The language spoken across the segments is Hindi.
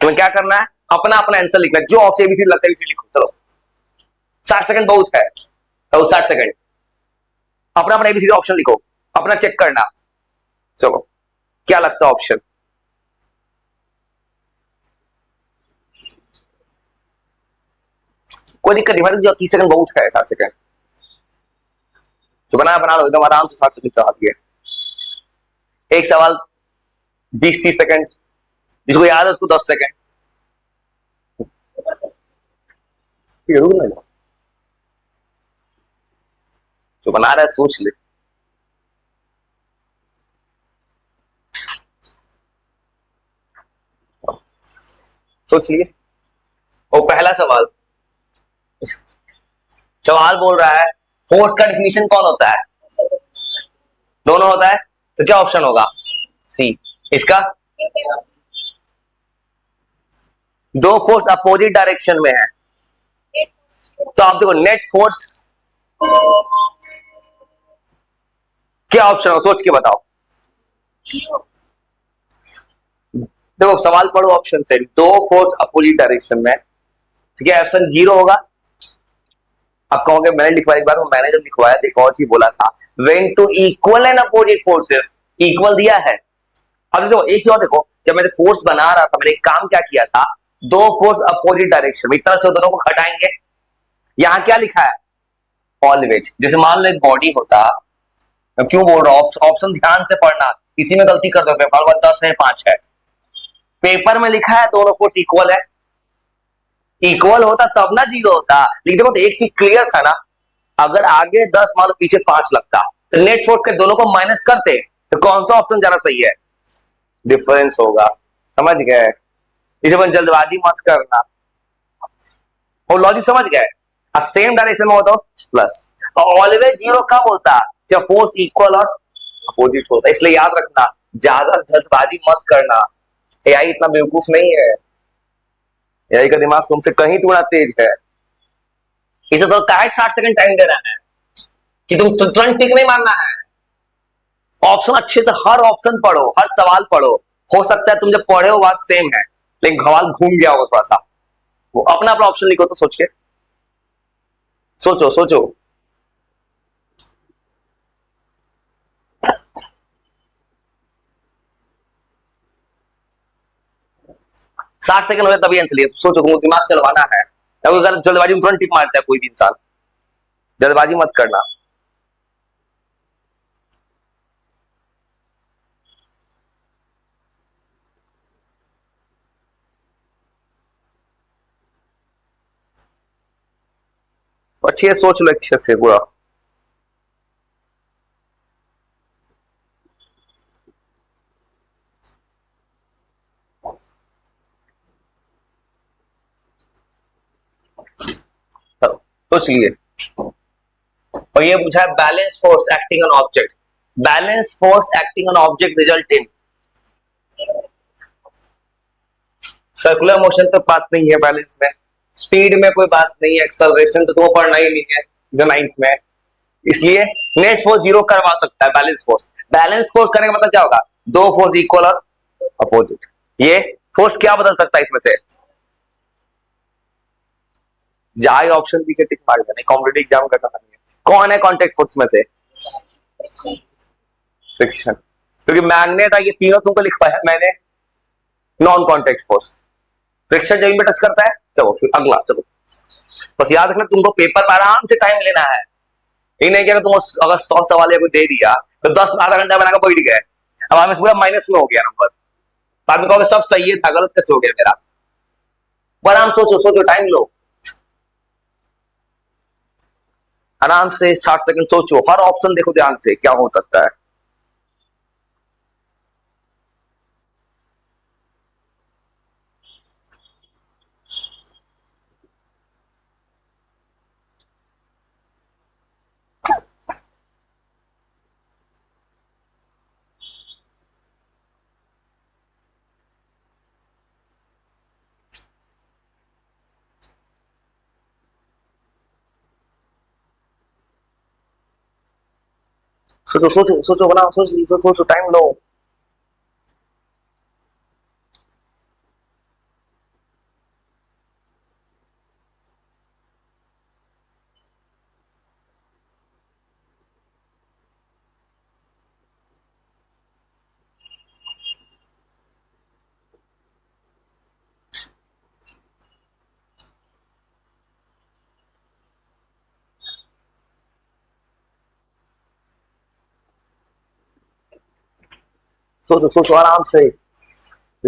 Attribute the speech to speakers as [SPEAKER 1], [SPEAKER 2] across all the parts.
[SPEAKER 1] तुम्हें क्या करना है, अपना अपना आंसर लिखना है, जो ऑप्शन एबीसी लगता है एबीसी लिखो। चलो 60 सेकंड बहुत है, तो 60 सेकंड अपना अपना एबीसी ऑप्शन लिखो, अपना चेक करना। चलो क्या लगता है ऑप्शन, कोई दिक्कत नहीं भाई, जो 30 सेकंड बहुत है, 60 सेकंड जो बना लो एकदम आराम से, 60 सेकंड का हाथ है। एक सवाल 20-30 सेकंड, जिसको याद है उसको 10 सेकंड। जो बना रहा है सोच ले। सोच लिए। और पहला सवाल, सवाल बोल रहा है फोर्स का डिफिनीशन कौन होता है, दोनों होता है, तो क्या ऑप्शन होगा, सी। इसका दो फोर्स अपोजिट डायरेक्शन में है, तो आप देखो नेट फोर्स, क्या ऑप्शन हो सोच के बताओ। देखो सवाल पढ़ो ऑप्शन से, दो फोर्स अपोजिट डायरेक्शन में, ठीक है, ऑप्शन 0 होगा। अब कहोगे मैंने लिखवाया, एक बार मैंने जब लिखवाया था एक और चीज बोला था, when two equal and opposite forces, equal दिया है। अब देखो एक चीज और देखो, जब मैंने फोर्स बना रहा था मैंने एक काम क्या किया था, दो फोर्स अपोजिट डायरेक्शन में, इतना से दोनों को हटाएंगे। यहां क्या लिखा है, ऑलवेज। जैसे मान लो एक बॉडी होता, मैं क्यों बोल रहा हूं, ऑप्शन ध्यान से पढ़ना, इसी में गलती कर दो, पेपर 10 है 5 है, पेपर में लिखा है दोनों फोर्स इक्वल है, इक्वल होता तब ना 0 होता। लेकिन देखो तो एक चीज क्लियर था ना, अगर आगे 10 मानो पीछे 5 लगता, तो नेट फोर्स के दोनों को माइनस करते, तो कौन सा ऑप्शन ज्यादा सही है, डिफरेंस होगा। समझ गए, इसे अपन जल्दबाजी मत करना, और लॉजिक समझ गए। सेम डायरेक्शन में हो तो प्लस, और ऑलवेज 0 कब होता, जब फोर्स इक्वल और अपोजिट होता। इसलिए याद रखना, ज्यादा जल्दबाजी मत करना, एआई इतना बेवकूफ नहीं है, एआई का दिमाग तुमसे कहीं थोड़ा तेज है। इसे तो क्या 60 सेकंड टाइम देना है कि तुम तुरंत टिक नहीं मारना है, ऑप्शन अच्छे से हर ऑप्शन पढ़ो, हर सवाल पढ़ो। हो सकता है तुम जब पढ़े हो बात सेम है, लेकिन सवाल घूम गया होगा थोड़ा सा, वो अपना अपना ऑप्शन लिखो, तो सोच के सोचो सोचो। साठ सेकंड हो गए तभी आंसर लिया, तो सोचो, तुमको दिमाग चलवाना है, अगर जल्दबाजी में तुरंत टिक मारता है कोई भी इंसान, जल्दबाजी मत करना। अच्छे सोच लो, अच्छे से पूरा। सोच लिए। और ये पूछा है balance force acting on object, balance force acting on object result in circular motion, तो बात नहीं है बैलेंस में, स्पीड में कोई बात नहीं है, एक्सेलरेशन तो तुम्हें पढ़ना ही नहीं है जो 9th में, इसलिए नेट फोर्स 0 करवा सकता है बैलेंस फोर्स। बैलेंस फोर्स करने का मतलब क्या होगा, दो फोर्स इक्वल और अपोजिट। ये फोर्स क्या बदल सकता है इसमें से, जाए ऑप्शन बी के टिक मार देना, कॉम्पिटिटिव एग्जाम का कहानी है। कौन है कांटेक्ट फोर्स में से, फ्रिक्शन, क्योंकि मैग्नेट है, ये तीनों तुमको लिखवाया मैंने, नॉन कांटेक्ट फोर्स, फ्रिक्शन जमीन पे टच करता है। चलो फिर अगला, चलो बस याद रखना, तुमको पेपर में आराम से टाइम लेना है, ये नहीं कि तुम अगर 100 सवाल या कोई दे दिया तो 10 आधा घंटा बनाकर बैठ गए, अब हमें पूरा माइनस में हो गया नंबर, बाद में कहोगे सब सही है था, गलत कैसे हो गया मेरा। आराम सोचो सोचो, टाइम लो, आराम से 60 सेकंड सोचो, हर ऑप्शन देखो ध्यान से क्या हो सकता है। सोचो सोचो सोचो, बनाओ, सोचो सोचो, टाइम लो। सोचो सोचो आराम से।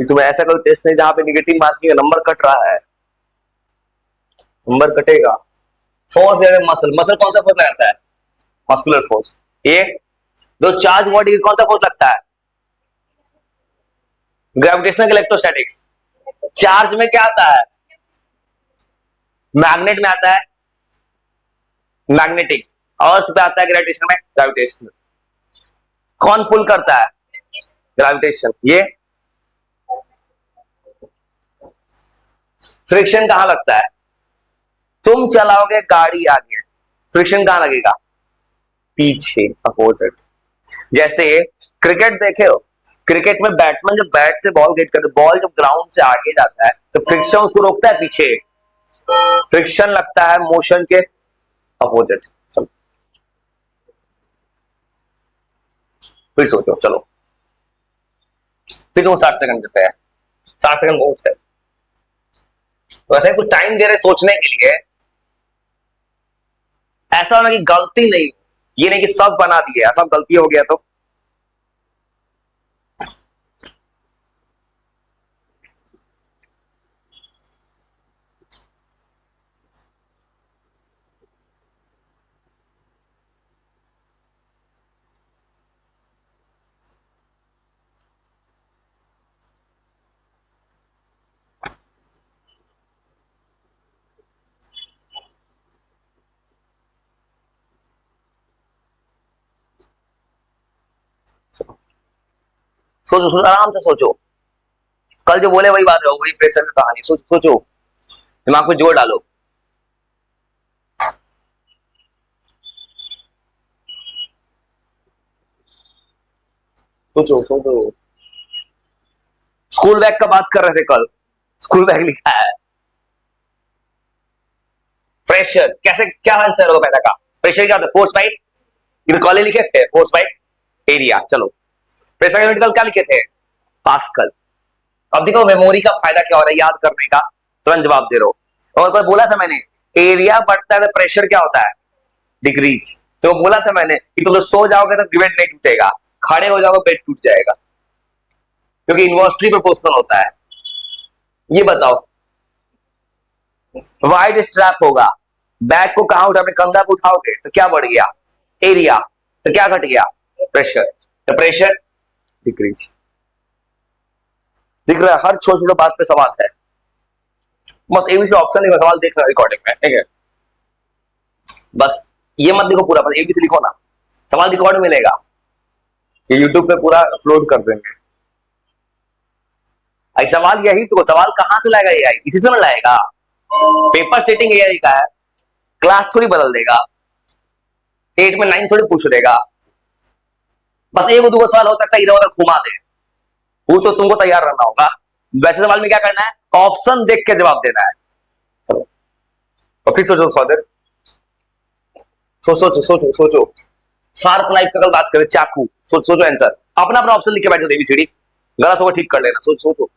[SPEAKER 1] तुम्हें ऐसा कोई टेस्ट नहीं जहां पे निगेटिव मार्किंग नंबर कट रहा है, नंबर कटेगा। फोर्स है मसल, मसल कौन सा फोर्स लगाता है? Muscular force. ये दो चार्ज बॉडी कौन सा फोर्स लगता है? Gravitational, electrostatics. चार्ज में क्या आता है? मैग्नेट में आता है मैग्नेटिक, और पे आता है ग्रेविटेशन में ग्रेविटेशनल। कौन पुल करता है? ग्रेविटेशन। ये फ्रिक्शन कहां लगता है? तुम चलाओगे गाड़ी आगे, फ्रिक्शन कहां लगेगा? पीछे, अपोजिट। जैसे क्रिकेट देखे हो, क्रिकेट में बैट्समैन जब बैट से बॉल गेट करते, बॉल जब ग्राउंड से आगे जाता है तो फ्रिक्शन उसको रोकता है पीछे, फ्रिक्शन लगता है मोशन के अपोजिट। फिर सोचो, चलो फिर तुम 60 सेकंड देते हैं, 60 सेकंड बहुत है। वैसे कुछ टाइम दे रहे सोचने के लिए, ऐसा होना कि गलती नहीं, ये नहीं कि सब बना दिए, सब गलती हो गया तो। सोचो सोचो आराम से सोचो, कल जो बोले वही बात है, वही प्रेशर की कहानी। सोचो सोचो, दिमाग पे जोर डालो। सोचो सोचो। स्कूल बैग का बात कर रहे थे कल, स्कूल बैग लिखा है। प्रेशर कैसे, क्या आंसर होगा पहला का? प्रेशर क्या होता है? फोर्स बाई, इधर कॉलेज लिखे थे फोर्स बाई एरिया। चलो प्रेशर यूनिट कल क्या लिखे थे? पास्कल। अब देखो मेमोरी का फायदा क्या हो रहा है, याद करने का, तुरंत जवाब दे रहे हो। और कल बोला था मैंने, एरिया बढ़ता है तो प्रेशर क्या होता है? डिक्रीज। तो बोला था मैंने कि तुम लोग सो जाओगे तो बेड नहीं टूटेगा, खड़े हो जाओगे बेड टूट जाएगा, क्योंकि इनवर्सली प्रोपोर्शनल होता है। ये बताओ, वाइड स्ट्रैप होगा, बैग को कहां उठा, अपने कंधा को उठाओगे तो क्या बढ़ गया? एरिया। तो क्या घट गया? प्रेशर। तो प्रेशर डिक्रीज। दिख रहा है, हर छोटे छोटे बात पे सवाल है। बस एबीसी ऑप्शन नहीं, सवाल देख रहा रिकॉर्डिंग में, ठीक है? बस ये मत देखो पूरा, बस एबीसी लिखो ना, सवाल रिकॉर्ड मिलेगा, ये यूट्यूब पे पूरा अपलोड कर देंगे। सवाल यही तो, सवाल कहां से लाएगा एआई? इसी से लाएगा। पेपर सेटिंग एआई का है, क्लास थोड़ी बदल देगा, 8 में 9 थोड़ी पूछ देगा। बस एक दो सवाल हो सकता है इधर उधर घुमा दे, वो तो तुमको तैयार रहना होगा। वैसे सवाल में क्या करना है? ऑप्शन देख के जवाब देना है। चलो और फिर सोचो थोड़ा देर, सोचो सोचो सोचो। शार्प नाइफ का कल बात करें, चाकू। सोचो आंसर, अपना अपना ऑप्शन लिख के बैठो, एबीसीडी गलत होगा ठीक कर लेना। सोचो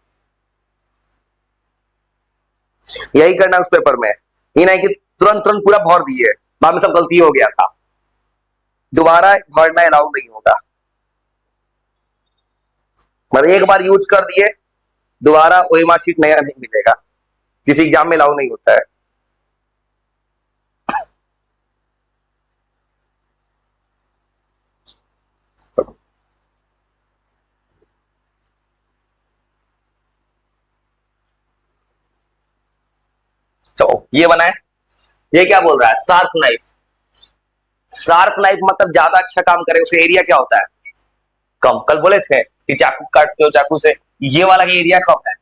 [SPEAKER 1] यही करना उस पेपर में, ये नहीं कि तुरंत तुरंत पूरा भर दिए, बाद में सब गलती हो गया था, दोबारा भरना अलाउ नहीं होगा। मतलब एक बार यूज कर दिए, दोबारा वही मार्कशीट नया नहीं मिलेगा, किसी एग्जाम में अलाउ नहीं होता है। तो ये बना है, ये क्या बोल रहा है? Sharp knife. शार्प नाइफ मतलब ज्यादा अच्छा काम करे, उसका एरिया क्या होता है? कम। कल बोले थे कि चाकू काटते हो चाकू से, ये वाला का एरिया कम है,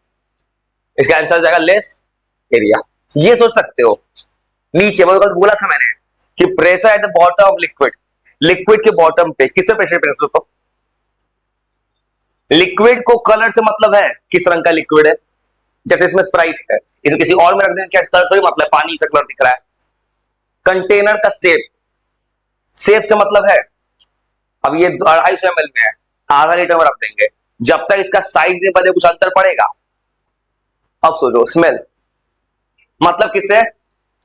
[SPEAKER 1] इसका आंसर जाएगा लेस एरिया। ये सोच सकते हो। नीचे वो कल बोला था मैंने कि pressure at the bottom of liquid, liquid के बॉटम पे किससे प्रेशर प्रेशर? तो लिक्विड को कलर से मतलब है, किस रंग का लिक्विड है? जैसे इसमें स्प्राइट है, इसे किसी और में रख देंगे, क्या कलर थोड़ी मतलब है, पानी से कलर दिख रहा है। कंटेनर का शेप, शेप से मतलब है। अब ये 250 ml में है, आधा लीटर में रख देंगे, जब तक इसका साइज नहीं बदले कुछ अंतर पड़ेगा। अब सोचो, स्मेल मतलब किससे?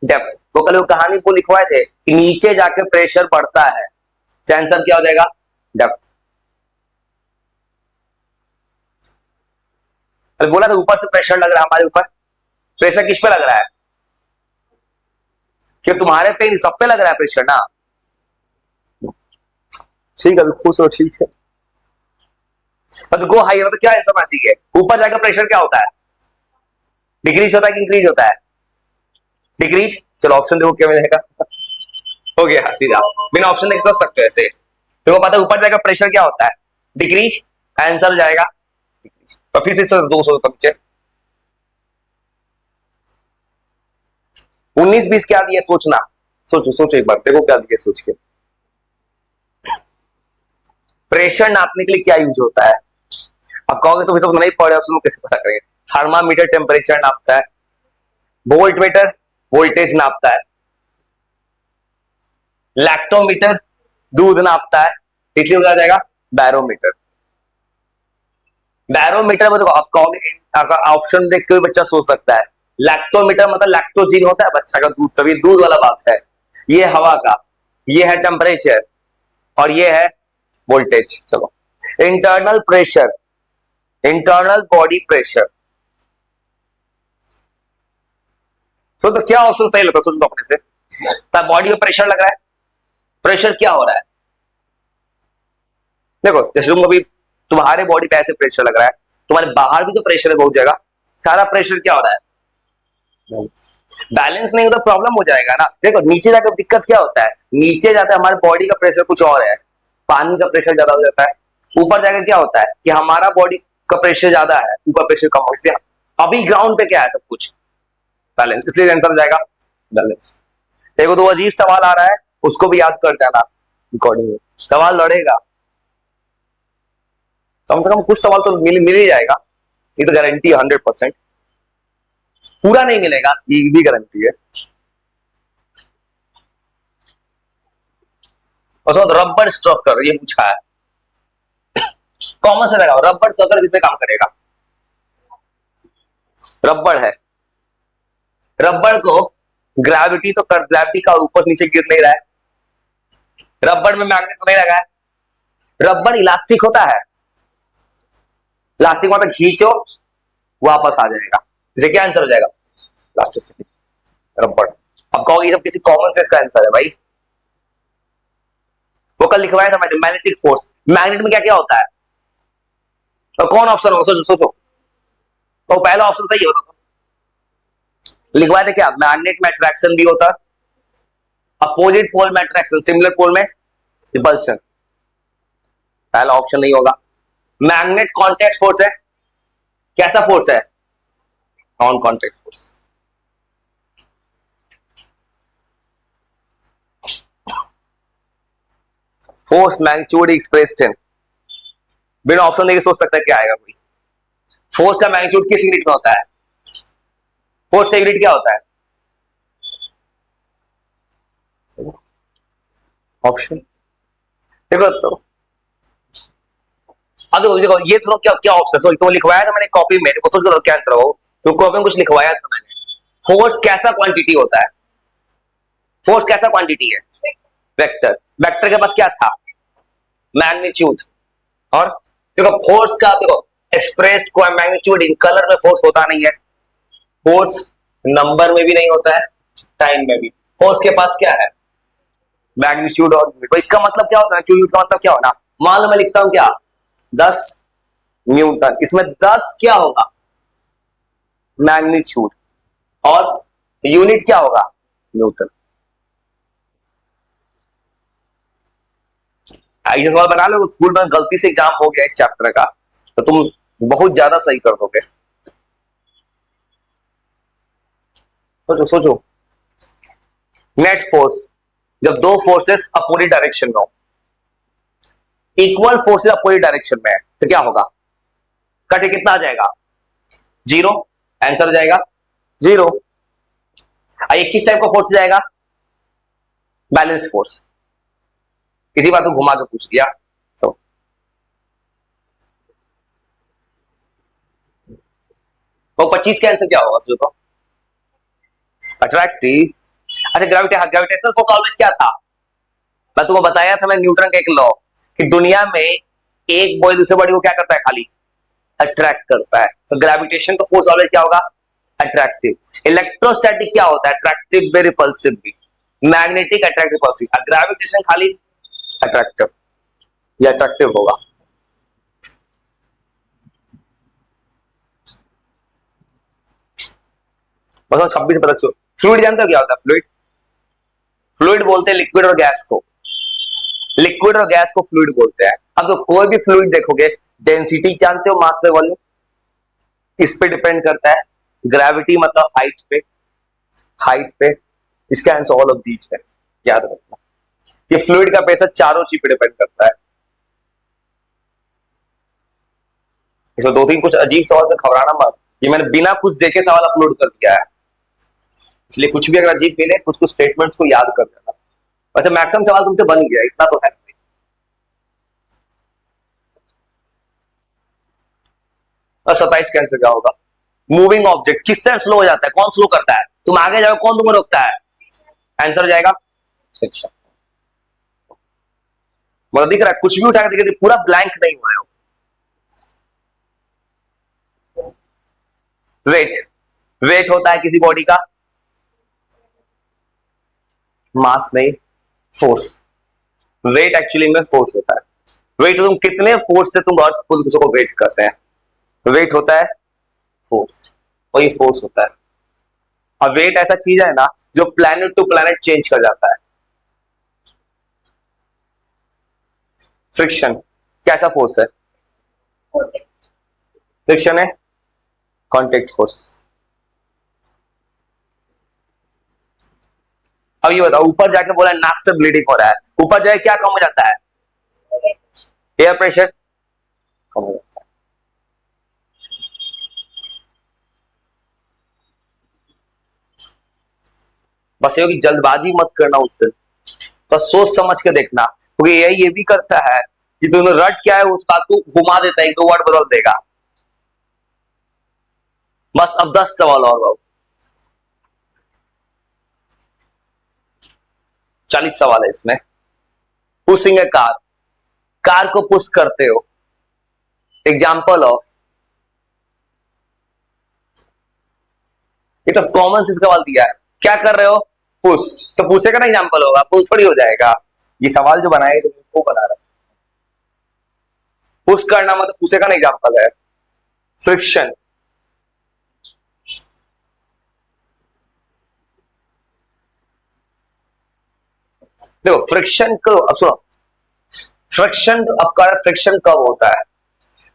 [SPEAKER 1] डेप्थ। तो कल वो कहानी को लिखवाए थे कि नीचे जाके प्रेशर बढ़ता है, आंसर क्या हो जाएगा? डेप्थ। अरे बोला था ऊपर से प्रेशर लग रहा है हमारे ऊपर। प्रेशर किस पे लग रहा है? कि तुम्हारे पे नहीं, सब पे लग रहा है प्रेशर ना। ठीक है, अभी खुश हो, ठीक है। तो गो हाई, मतलब क्या आंसर आना चाहिए? ऊपर जाकर प्रेशर क्या होता है? डिक्रीज होता है कि इंक्रीज होता है? डिक्रीज। चलो ऑप्शन देखो क्या मिलेगा। हो गया सीधा, बिना ऑप्शन देख सोच सकते हो ऐसे। देखो पता है ऊपर जाकर प्रेशर क्या होता है? डिक्रीज। आंसर हो जाएगा डिक्रीज। तो फिर से 200 नीचे। 19-20 क्या दिया सोचना। सोचो सोचो एक बार, देखो क्या दिया सोच के। प्रेशर नापने के लिए क्या यूज होता है? अब कहोगे तो सब नहीं पढ़े, उसमें कैसे पता करेंगे? थर्मामीटर टेम्परेचर नापता है, वोल्ट मीटर वोल्टेज नापता है, लैक्टोमीटर दूध नापता है, इसलिए क्या जाएगा? बैरोमीटर। बैरोमीटर में तो आप कहोगे, ऑप्शन देख के भी बच्चा सोच सकता है। लैक्टोमीटर मतलब लैक्टोजीन होता है बच्चा का दूध, सभी दूध वाला बात है। ये हवा का, ये है टेम्परेचर, और ये है वोल्टेज। चलो internal pressure, internal body pressure. तो क्या ऑप्शन सही लगता है? सोचो अपने से। तब बॉडी में प्रेशर लग रहा है, प्रेशर क्या हो रहा है? देखो जैसे तुम अभी तुम्हारे बॉडी पे ऐसे प्रेशर लग रहा है, तुम्हारे बाहर भी तो प्रेशर है बहुत जगह। सारा प्रेशर क्या हो रहा है? बैलेंस नहीं होता, प्रॉब्लम हो जाएगा ना। देखो नीचे जाकर दिक्कत क्या होता है, नीचे जाते हमारे बॉडी का प्रेशर कुछ और है, पानी का प्रेशर ज्यादा हो जाता है। ऊपर जाकर क्या होता है कि हमारा बॉडी का प्रेशर ज्यादा है, ऊपर प्रेशर कम हो। इसलिए अभी ग्राउंड पे क्या है? सब कुछ बैलेंस, इसलिए आंसर हो जाएगा बैलेंस। देखो तो अजीब सवाल आ रहा है, उसको भी याद कर जाना रिकॉर्डिंग में। सवाल लड़ेगा, कम से कम कुछ सवाल तो मिल ही जाएगा, ये तो गारंटी है 100%। पूरा नहीं मिलेगा ये भी गारंटी है। और रबर स्ट्रक्चर ये पूछा है, कॉमन से लगाओ। रबर स्ट्रक्चर किस पे काम करेगा? रबर है, रबर को ग्रेविटी तो कर, ग्रेविटी का ऊपर नीचे गिर नहीं रहा है। रबर में मैग्नेट तो नहीं लगा है। रबर इलास्टिक होता है, इलास्टिक मतलब खींचो वापस आ जाएगा। इसे क्या आंसर हो जाएगा? Elasticity, rubber. अब कहोगे ये सब किसी कॉमन सेंस का आंसर है भाई। वो कल लिखवाया था मैंने, मैग्नेटिक फोर्स। मैग्नेट में क्या क्या होता है? तो कौन ऑप्शन होगा? सोचो सोचो। तो पहला ऑप्शन सही होता, लिखवाया था क्या? मैग्नेट में अट्रैक्शन भी होता, अपोजिट पोल में अट्रैक्शन, सिमिलर पोल में रिपल्शन। पहला ऑप्शन नहीं होगा। मैग्नेट कॉन्टैक्ट फोर्स है, कैसा फोर्स है? Non contact force. Force magnitude expressed in, बिना ऑप्शन देके सोच सकता है क्या आएगा कोई। फोर्स का मैग्नीट्यूड किस यूनिट में होता है? फोर्स का यूनिट क्या होता है? ऑप्शन देखो तो, अब देखो ये सुनो क्या क्या ऑप्शन। सॉरी तो लिखवाया था मैंने कॉपी में, सोच करो क्या आंसर हो। तो कॉपी में कुछ लिखवाया था मैंने। फोर्स कैसा क्वांटिटी होता है? फोर्स कैसा क्वांटिटी है? वेक्टर। वेक्टर के पास क्या था? मैग्नीट्यूड। और देखो फोर्स का देखो एक्सप्रेस्ड को मैग्नीट्यूड इन कलर में फोर्स होता नहीं है, फोर्स नंबर में भी नहीं होता है, टाइम में भी। फोर्स के पास क्या है? मैग्नीट्यूड और यूनिट। इसका मतलब क्या होता है? यूनिट का मतलब क्या होना? मान लो मैं लिखता हूं क्या 10 न्यूटन, इसमें 10 क्या होगा? मैग्नीट्यूड, और यूनिट क्या होगा? न्यूटन। ये सवाल बना लो, स्कूल में गलती से एग्जाम हो गया इस चैप्टर का तो तुम बहुत ज्यादा सही कर दोगे। सोचो सोचो। नेट फोर्स, जब दो फोर्सेस अपोजिट डायरेक्शन में हो, इक्वल फोर्सेस अपोजिट डायरेक्शन में है, तो क्या होगा? कटे कितना आ जाएगा? 0। आंसर हो जाएगा 0। ये किस टाइप का फोर्स जाएगा? Balanced force. इसी बात को घुमा के पूछ लिया। तो वो 25 का आंसर क्या होगा सोचो? अट्रैक्टिव। अच्छा ग्रेविटेशनल फोर्स ऑलवेज क्या था? मैं तुमको बताया था मैं न्यूटन का एक लॉ कि दुनिया में एक बॉडी दूसरे बॉडी को क्या करता है? खाली अट्रैक्ट करता है। तो ग्रेविटेशन का फोर्स ऑलवेज क्या होगा? अट्रैक्टिव। इलेक्ट्रोस्टैटिक क्या होता है? अट्रैक्टिव भी रिपल्सिव भी। Magnetic attractive repulsive. ग्रेविटेशन खाली अट्रैक्टिव, ये अट्रैक्टिव होगा। बस 26 पता। फ्लूइड जानते हो क्या होता है? फ्लूइड, फ्लूइड बोलते हैं लिक्विड और गैस को। लिक्विड और गैस को फ्लूइड बोलते हैं। अब तो कोई भी फ्लूइड देखोगे, डेंसिटी जानते हो, मास पे वॉल्यूम, इस पे डिपेंड करता है। ग्रेविटी मतलब हाइट पे, हाइट पे। इसका आंसर ऑल ऑफ दीज है, याद रखना। ये फ्लूइड का प्रेशर चारों चीज पे डिपेंड करता है। इसमें दो तीन कुछ अजीब सवाल से घबराना मत, ये मैंने बिना कुछ देखे सवाल अपलोड कर दिया है, इसलिए कुछ भी अगर अजीब मिले कुछ कुछ स्टेटमेंट्स को याद कर देना। वैसे मैक्सिमम सवाल तुमसे बन गया, इतना तो है। और 27 कैंसर क्या होगा? मूविंग ऑब्जेक्ट किससे स्लो हो जाता है? कौन स्लो करता है? तुम आगे जाओ, कौन तुम्हें रोकता है? आंसर हो जाएगा फ्रिक्शन। मतलब दिख रहा है, कुछ भी उठा के दिखे, पूरा ब्लैंक नहीं हुआ है। वेट, वेट होता है किसी बॉडी का मास नहीं, फोर्स। वेट एक्चुअली में फोर्स होता है। वेट तुम कितने फोर्स से तुम अर्थ को वेट करते हैं, वेट होता है फोर्स, और ये फोर्स होता है। अब वेट ऐसा चीज है ना जो प्लैनेट टू प्लैनेट चेंज कर जाता है। फ्रिक्शन कैसा फोर्स है? फ्रिक्शन है कांटेक्ट फोर्स। अब ये बताओ, ऊपर जाके बोला नाक से ब्लीडिंग हो रहा है, ऊपर जाके क्या कम हो जाता है? एयर प्रेशर कम हो जाता है। बस ये कि जल्दबाजी मत करना उस दिन, तो सोच समझ के देखना, क्योंकि ये भी करता है कि तूने रट क्या है उस बात को घुमा देता है, एक दो वर्ड बदल देगा। बस अब 10 सवाल और बाबू, 40 सवाल है इसमें। पुशिंग ए कार, कार को पुश करते हो, एग्जाम्पल ऑफ। ये तो कॉमन सेंस सवाल दिया है, क्या कर रहे हो? पुश, तो पुशे का ना एग्जाम्पल होगा, पुश थोड़ी हो जाएगा। ये सवाल जो बनाए वो बना रहा, पुश करना मतलब पुशे का ना एग्जाम्पल है। फ्रिक्शन, देखो फ्रिक्शन को सुनो, फ्रिक्शन आपका फ्रिक्शन कब होता है?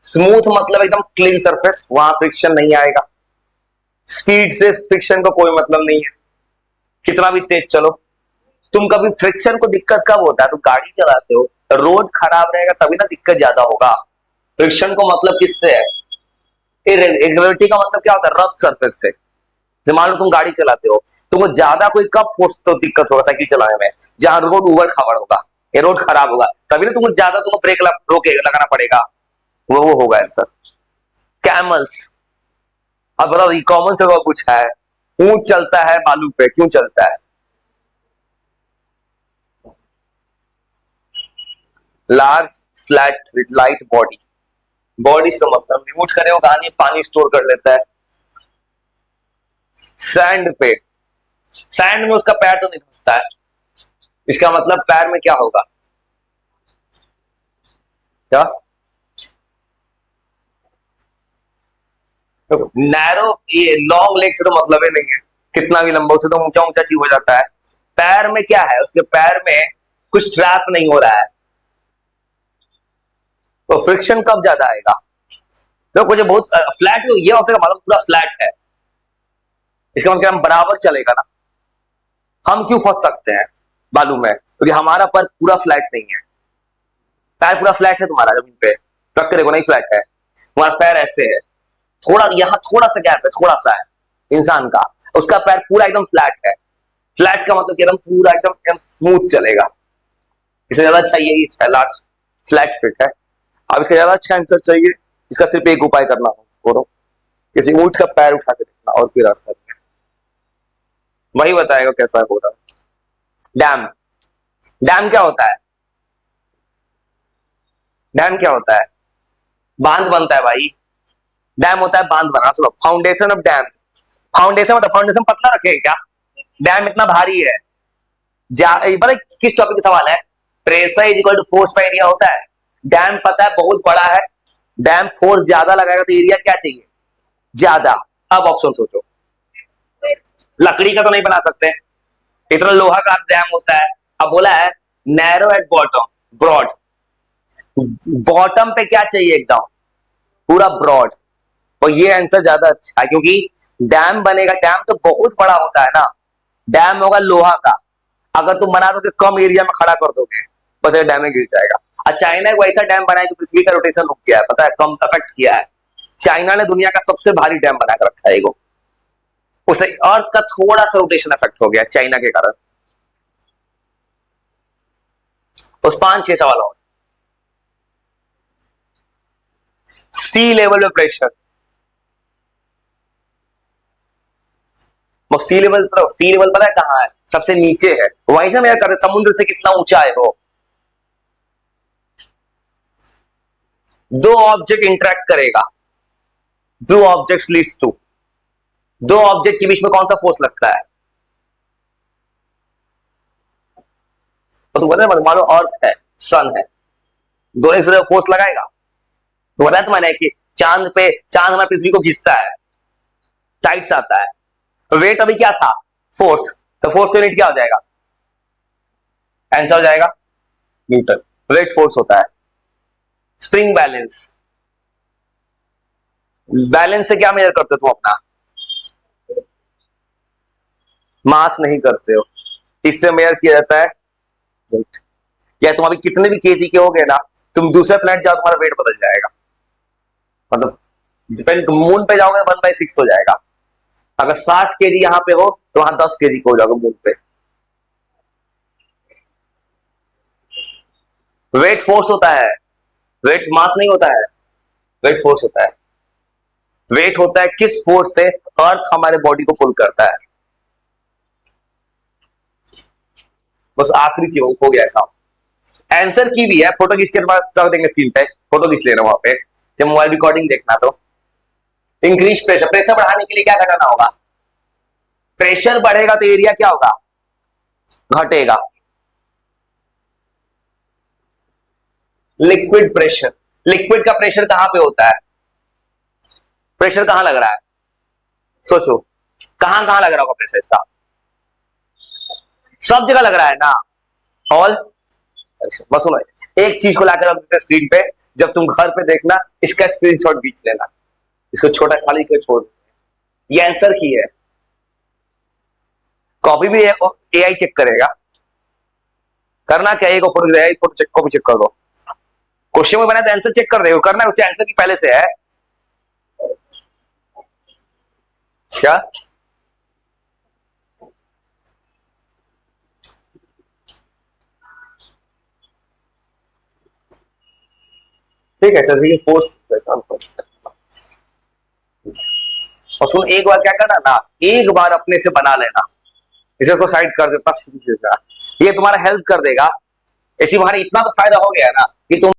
[SPEAKER 1] स्मूथ मतलब एकदम क्लीन सरफेस, वहां फ्रिक्शन नहीं आएगा। स्पीड से फ्रिक्शन को कोई मतलब नहीं है, कितना भी तेज चलो। तुम कभी फ्रिक्शन को दिक्कत कब होता है? तुम गाड़ी चलाते हो, रोड खराब रहेगा तभी ना दिक्कत ज्यादा होगा। फ्रिक्शन को मतलब किससे है? इरेगुलरिटी का मतलब क्या होता है? रफ सरफेस से। मान लो तुम गाड़ी चलाते हो, तुमको ज्यादा कोई कब फोर्स तो दिक्कत होगा साइकिल चलाने में? जहां रोड उबड़ खाबड़ होगा, ये रोड खराब होगा, तभी ना तुमको ज्यादा तुमको ब्रेक रोके लगाना पड़ेगा। वो होगा आंसर। कैमल्स, अब बताओ, ये कॉमन से कुछ है। ऊंट चलता है बालू पे, क्यों चलता है? Large flat with light body, body से मतलब नहीं, ऊंट करे वो कहानी पानी स्टोर कर लेता है। सैंड पे, सैंड में उसका पैर तो नहीं घुसता है, इसका मतलब पैर में क्या होगा? क्या? नैरो, ये लॉन्ग लेग से तो मतलब ही नहीं है, कितना भी लंबा उसे तो ऊंचा ऊंचा चीज हो जाता है। पैर में क्या है? उसके पैर में कुछ ट्रैप नहीं हो रहा है, तो फ्रिक्शन कब ज्यादा आएगा? तो कुछ बहुत फ्लैट, ये हो सके मतलब पूरा फ्लैट है, इसका मतलब हम बराबर चलेगा ना। हम क्यों फंस सकते हैं बालू में? क्योंकि हमारा पैर पूरा फ्लैट नहीं है। पैर पूरा फ्लैट है तुम्हारा जमीन पे, रख के देखो, नहीं फ्लैट है तुम्हारा पैर, ऐसे है, थोड़ा यहाँ थोड़ा सा गैप है, थोड़ा सा है इंसान का, उसका पैर पूरा एकदम फ्लैट है। फ्लैट का मतलब एकदम पूरा एकदम स्मूथ चलेगा। इससे ज्यादा अच्छा यही है, लार्ज फ्लैट फिट है। अब इसका ज्यादा अच्छा आंसर चाहिए, इसका सिर्फ एक उपाय करना हो, किसी ऊंट का पैर उठा के देखना, और कोई रास्ता नहीं है, वही बताएगा कैसा होगा। डैम, डैम क्या होता है? डैम क्या होता है? बांध बनता है भाई, डैम होता है बांध बना। चलो फाउंडेशन ऑफ डैम, फाउंडेशन मतलब फाउंडेशन पतला रखेगा क्या, डैम इतना भारी है। पता किस टॉपिक का सवाल है, pressure is equal to force पर एरिया होता है। डैम पता है बहुत बड़ा है, डैम फोर्स ज्यादा लगाएगा तो एरिया क्या चाहिए, ज्यादा। अब ऑप्शन सोचो, लकड़ी का तो नहीं बना सकते, इतना लोहा का डैम होता है। अब बोला है narrow at bottom, broad, bottom पे क्या चाहिए, एकदम पूरा ब्रॉड। और ये आंसर ज्यादा अच्छा है क्योंकि डैम बनेगा, डैम तो बहुत बड़ा होता है ना, डैम होगा लोहा का, अगर तुम बना दोगे कम एरिया में खड़ा कर दोगे बस ये डैम में गिर जाएगा। और चाइना एक वैसा डैम बनाया जो पृथ्वी का रोटेशन रुक गया है, पता है, कम अफेक्ट किया है। चाइना ने दुनिया का सबसे भारी डैम बना कर रखा है एगो, उसे अर्थ का थोड़ा सा रोटेशन इफेक्ट हो गया चाइना के कारण। उस 5-6 सवाल और। सी लेवल में प्रेशर, वो सी लेवल, सी लेवल पता है कहां है, सबसे नीचे है, वहीं से मेजर करते समुद्र से कितना ऊंचा है वो। दो ऑब्जेक्ट इंटरेक्ट करेगा, दो ऑब्जेक्ट्स लीड्स टू, दो ऑब्जेक्ट के बीच में कौन सा फोर्स लगता है, तो बोले मान लो अर्थ है, सन है, दो एक दूसरे फोर्स लगाएगा। तो बोला तो मैंने कि चांद पे, चांद हमारे पृथ्वी को खींचता है, टाइट्स आता है, वेट अभी क्या था, फोर्स, तो फोर्स का यूनिट क्या हो जाएगा, आंसर हो जाएगा न्यूटन। वेट फोर्स होता है। स्प्रिंग बैलेंस, बैलेंस से क्या मेजर करते हो तुम अपना, मास नहीं करते हो, इससे मेजर किया जाता है वेट। या तुम अभी कितने भी केजी के हो गए ना, तुम दूसरे प्लेनेट जाओ तुम्हारा वेट बदल जाएगा, मतलब डिपेंड, मून पे जाओगे 1/6 हो जाएगा। अगर 60 केजी यहां पे हो तो वहां 10 केजी को हो जाओगे मून पे। वेट फोर्स होता है, वेट मास नहीं होता है, वेट फोर्स होता है। वेट होता है किस फोर्स से अर्थ हमारे बॉडी को पुल करता है। बस आखिरी चीज हो गया था, आंसर की भी है, फोटो खींच के पास कर देंगे स्क्रीन पे, फोटो खींच लेना वहां पे, जब मोबाइल रिकॉर्डिंग देखना तो। इंक्रीज प्रेशर, प्रेशर बढ़ाने के लिए क्या घटाना होगा, प्रेशर बढ़ेगा तो एरिया क्या होगा, घटेगा। लिक्विड प्रेशर, लिक्विड का प्रेशर कहां पे होता है, प्रेशर कहां लग रहा है, सोचो कहां कहां लग रहा होगा प्रेशर इसका, सब जगह लग रहा है ना, ऑल। बस सुनो, एक चीज को लाकर रख स्क्रीन पे, जब तुम घर पे देखना इसका स्क्रीनशॉट खींच लेना, इसको छोटा खाली कर छोड़, ये आंसर की है। कॉपी भी एआई चेक करेगा, करना क्या, एक फोटो चेक, कॉपी चेक कर दो, क्वेश्चन में बना तो आंसर चेक कर दे, करना है उसके आंसर की पहले से है क्या। ठीक है सर, पोस्ट। और सुन, एक बार क्या करना ना, एक बार अपने से बना लेना, इसे को साइड कर देता, ये तुम्हारा हेल्प कर देगा। इसी बार इतना तो फायदा हो गया ना कि तुम